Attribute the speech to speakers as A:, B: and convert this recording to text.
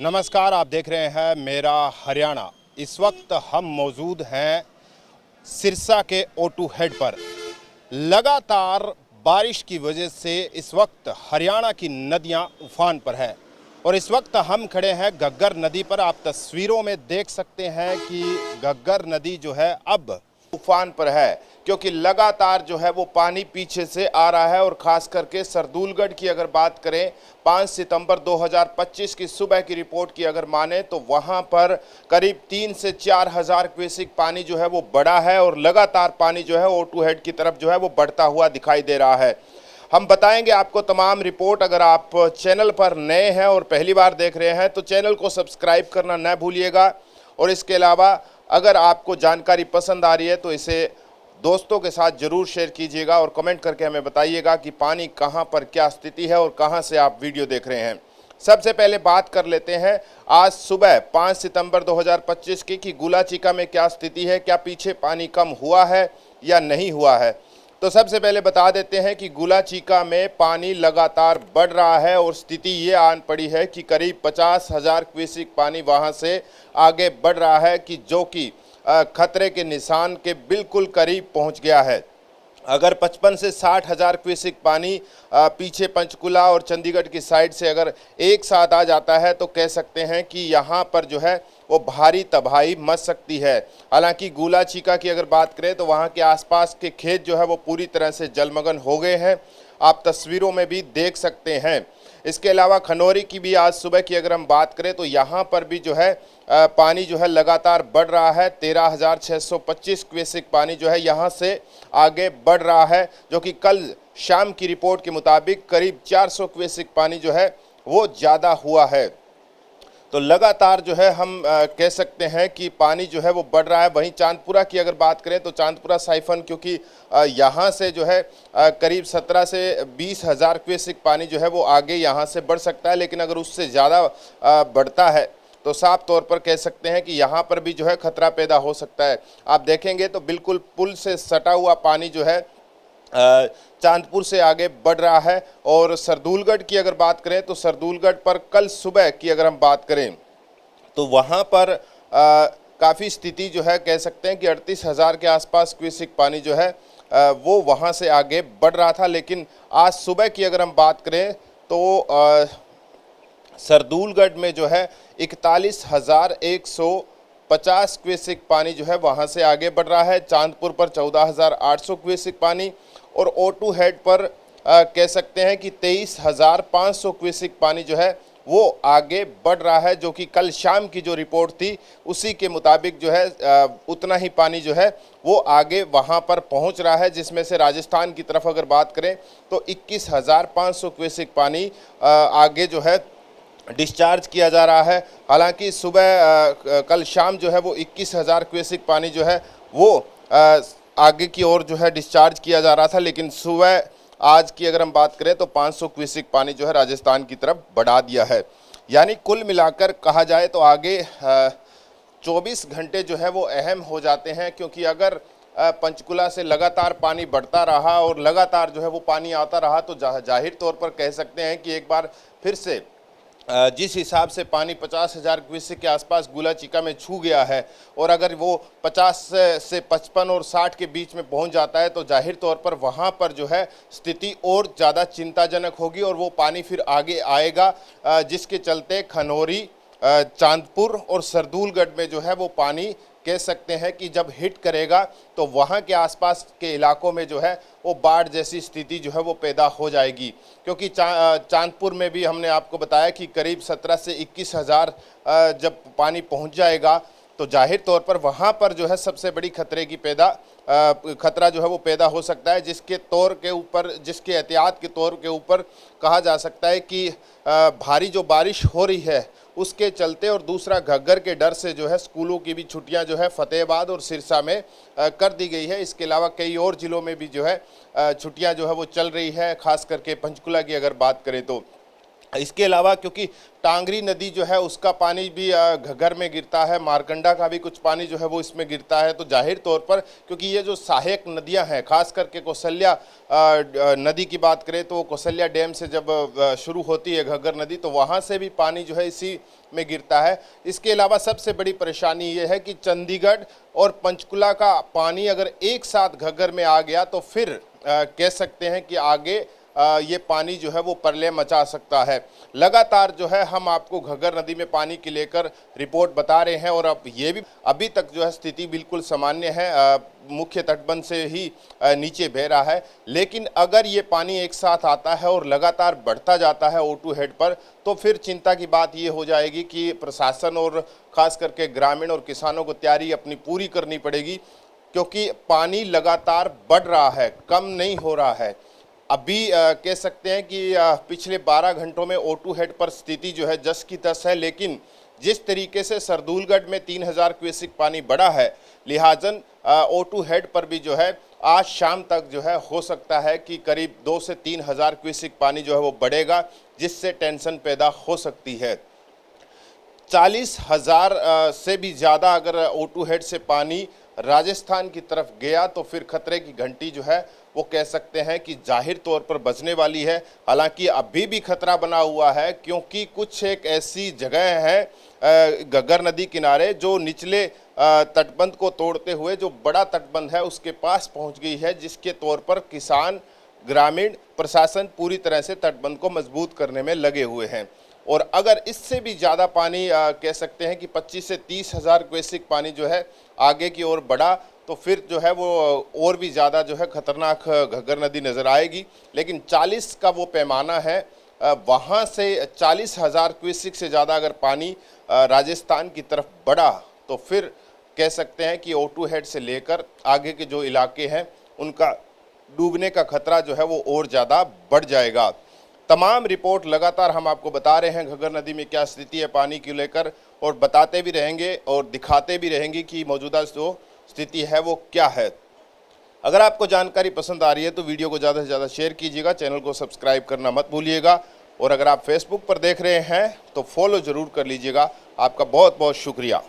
A: नमस्कार, आप देख रहे हैं मेरा हरियाणा। इस वक्त हम मौजूद हैं सिरसा के O2 हेड पर। लगातार बारिश की वजह से इस वक्त हरियाणा की नदियां उफान पर है और इस वक्त हम खड़े हैं घग्गर नदी पर। आप तस्वीरों में देख सकते हैं कि घग्गर नदी जो है अब उफान पर है, क्योंकि लगातार जो है वो पानी पीछे से आ रहा है। और खास करके सरदूलगढ़ की अगर बात करें, 5 सितंबर 2025 की सुबह की रिपोर्ट की अगर माने तो वहां पर करीब 3 से 4 हजार क्यूसेक पानी जो है वो बढ़ा है और लगातार पानी जो है O2 हेड की तरफ जो है वो बढ़ता हुआ दिखाई दे रहा है। हम बताएंगे आपको तमाम रिपोर्ट। अगर आप चैनल पर नए हैं और पहली बार देख रहे हैं तो चैनल को सब्सक्राइब करना न भूलिएगा। और इसके अलावा अगर आपको जानकारी पसंद आ रही है तो इसे दोस्तों के साथ ज़रूर शेयर कीजिएगा और कमेंट करके हमें बताइएगा कि पानी कहां पर क्या स्थिति है और कहां से आप वीडियो देख रहे हैं। सबसे पहले बात कर लेते हैं आज सुबह 5 सितंबर 2025 की कि गुलाचिका में क्या स्थिति है, क्या पीछे पानी कम हुआ है या नहीं हुआ है। तो सबसे पहले बता देते हैं कि गुलाचिका में पानी लगातार बढ़ रहा है और स्थिति ये आन पड़ी है कि करीब 50 हजार क्यूसेक पानी वहां से आगे बढ़ रहा है, कि जो कि खतरे के निशान के बिल्कुल करीब पहुंच गया है। अगर 55 से 60 हजार क्यूसेक पानी पीछे पंचकुला और चंडीगढ़ की साइड से अगर एक साथ आ जाता है तो कह सकते हैं कि यहाँ पर जो है वो भारी तबाही मच सकती है। हालांकि गुलाचिका की अगर बात करें तो वहाँ के आसपास के खेत जो है वो पूरी तरह से जलमग्न हो गए हैं, आप तस्वीरों में भी देख सकते हैं। इसके अलावा खनौरी की भी आज सुबह की अगर हम बात करें तो यहाँ पर भी जो है पानी जो है लगातार बढ़ रहा है। 13,625 क्यूसेक पानी जो है यहाँ से आगे बढ़ रहा है, जो कि कल शाम की रिपोर्ट के मुताबिक करीब 400 क्यूसेक पानी जो है वो ज़्यादा हुआ है। तो लगातार जो है हम कह सकते हैं कि पानी जो है वो बढ़ रहा है। वहीं चांदपुरा की अगर बात करें तो चांदपुरा साइफन, क्योंकि यहाँ से जो है करीब 17 से 20 हजार क्यूसेक पानी जो है वो आगे यहाँ से बढ़ सकता है, लेकिन अगर उससे ज़्यादा बढ़ता है तो साफ तौर पर कह सकते हैं कि यहाँ पर भी जो है खतरा पैदा हो सकता है। आप देखेंगे तो बिल्कुल पुल से सटा हुआ पानी जो है चांदपुर से आगे बढ़ रहा है। और सरदूलगढ़ की अगर बात करें तो सरदूलगढ़ पर कल सुबह की अगर हम बात करें तो वहाँ पर काफ़ी स्थिति जो है कह सकते हैं कि 38 हजार के आसपास क्यूसेक पानी जो है वो वहाँ से आगे बढ़ रहा था। लेकिन आज सुबह की अगर हम बात करें तो सरदूलगढ़ में जो है 41,150 क्यूसेक पानी जो है वहाँ से आगे बढ़ रहा है। चांदपुर पर 14,800 क्यूसेक पानी और O2 हेड पर कह सकते हैं कि 23,500 क्यूसेक पानी जो है वो आगे बढ़ रहा है, जो कि कल शाम की जो रिपोर्ट थी उसी के मुताबिक जो है उतना ही पानी जो है वो आगे वहाँ पर पहुँच रहा है। जिसमें से राजस्थान की तरफ अगर बात करें तो 21,500 क्यूसेक पानी आगे जो है डिस्चार्ज किया जा रहा है। हालांकि सुबह कल शाम जो है वो 21 हजार क्यूसेक पानी जो है वो आगे की ओर जो है डिस्चार्ज किया जा रहा था, लेकिन सुबह आज की अगर हम बात करें तो 500 क्यूसेक पानी जो है राजस्थान की तरफ बढ़ा दिया है। यानी कुल मिलाकर कहा जाए तो आगे 24 घंटे जो है वो अहम हो जाते हैं, क्योंकि अगर पंचकुला से लगातार पानी बढ़ता रहा और लगातार जो है वो पानी आता रहा तो जाहिर तौर पर कह सकते हैं कि एक बार फिर से जिस हिसाब से पानी 50 हजार क्यूसेक के आसपास गुलाचिका में छू गया है और अगर वो 50 से 55 और 60 के बीच में पहुंच जाता है तो जाहिर तौर पर वहां पर जो है स्थिति और ज़्यादा चिंताजनक होगी और वो पानी फिर आगे आएगा, जिसके चलते खनौरी, चांदपुर और सरदूलगढ़ में जो है वो पानी कह सकते हैं कि जब हिट करेगा तो वहाँ के आसपास के इलाकों में जो है वो बाढ़ जैसी स्थिति जो है वो पैदा हो जाएगी। क्योंकि चांदपुर में भी हमने आपको बताया कि करीब 17 से 21 हजार जब पानी पहुँच जाएगा तो जाहिर तौर पर वहाँ पर जो है सबसे बड़ी खतरे की खतरा जो है वो पैदा हो सकता है, जिसके एहतियात के तौर के ऊपर कहा जा सकता है कि भारी जो बारिश हो रही है उसके चलते और दूसरा घग्गर के डर से जो है स्कूलों की भी छुट्टियां जो है फतेहाबाद और सिरसा में कर दी गई है। इसके अलावा कई और ज़िलों में भी जो है छुट्टियां जो है वो चल रही है, खास करके पंचकुला की अगर बात करें तो इसके अलावा क्योंकि टांगरी नदी जो है उसका पानी भी घग्गर में गिरता है, मारकंडा का भी कुछ पानी जो है वो इसमें गिरता है, तो जाहिर तौर पर क्योंकि ये जो सहायक नदियां हैं, खास करके कौशल्या नदी की बात करें तो कौशल्या डैम से जब शुरू होती है घग्गर नदी तो वहाँ से भी पानी जो है इसी में गिरता है। इसके अलावा सबसे बड़ी परेशानी ये है कि चंडीगढ़ और पंचकुला का पानी अगर एक साथ घग्गर में आ गया तो फिर कह सकते हैं कि आगे ये पानी जो है वो प्रलय मचा सकता है। लगातार जो है हम आपको घग्गर नदी में पानी की लेकर रिपोर्ट बता रहे हैं और अब ये भी अभी तक जो है स्थिति बिल्कुल सामान्य है, मुख्य तटबंध से ही नीचे बह रहा है। लेकिन अगर ये पानी एक साथ आता है और लगातार बढ़ता जाता है O2 हेड पर तो फिर चिंता की बात ये हो जाएगी कि प्रशासन और ख़ास करके ग्रामीण और किसानों को तैयारी अपनी पूरी करनी पड़ेगी, क्योंकि पानी लगातार बढ़ रहा है, कम नहीं हो रहा है। अभी कह सकते हैं कि पिछले 12 घंटों में O2 हेड पर स्थिति जो है जस की तस है, लेकिन जिस तरीके से सरदूलगढ़ में 3000 क्यूसेक पानी बढ़ा है, लिहाजन O2 हेड पर भी जो है आज शाम तक जो है हो सकता है कि करीब 2 से 3000 क्यूसेक पानी जो है वो बढ़ेगा, जिससे टेंशन पैदा हो सकती है। 40,000 से भी ज़्यादा अगर O2 हेड से पानी राजस्थान की तरफ गया तो फिर खतरे की घंटी जो है वो कह सकते हैं कि जाहिर तौर पर बजने वाली है। हालांकि अभी भी खतरा बना हुआ है, क्योंकि कुछ एक ऐसी जगह है घग्गर नदी किनारे जो निचले तटबंध को तोड़ते हुए जो बड़ा तटबंध है उसके पास पहुंच गई है, जिसके तौर पर किसान, ग्रामीण, प्रशासन पूरी तरह से तटबंध को मजबूत करने में लगे हुए हैं। और अगर इससे भी ज़्यादा पानी कह सकते हैं कि 25 से 30,000 क्यूसेक पानी जो है आगे की ओर बढ़ा तो फिर जो है वो और भी ज़्यादा जो है खतरनाक घग्गर नदी नज़र आएगी। लेकिन 40 का वो पैमाना है, वहाँ से 40,000 क्यूसेक से ज़्यादा अगर पानी राजस्थान की तरफ बढ़ा तो फिर कह सकते हैं कि O2 हेड से लेकर आगे के जो इलाके हैं उनका डूबने का खतरा जो है वो और ज़्यादा बढ़ जाएगा। तमाम रिपोर्ट लगातार हम आपको बता रहे हैं घग्गर नदी में क्या स्थिति है पानी को लेकर, और बताते भी रहेंगे और दिखाते भी रहेंगे कि मौजूदा जो स्थिति है वो क्या है। अगर आपको जानकारी पसंद आ रही है तो वीडियो को ज़्यादा से ज़्यादा शेयर कीजिएगा, चैनल को सब्सक्राइब करना मत भूलिएगा, और अगर आप फेसबुक पर देख रहे हैं तो फॉलो ज़रूर कर लीजिएगा। आपका बहुत बहुत शुक्रिया।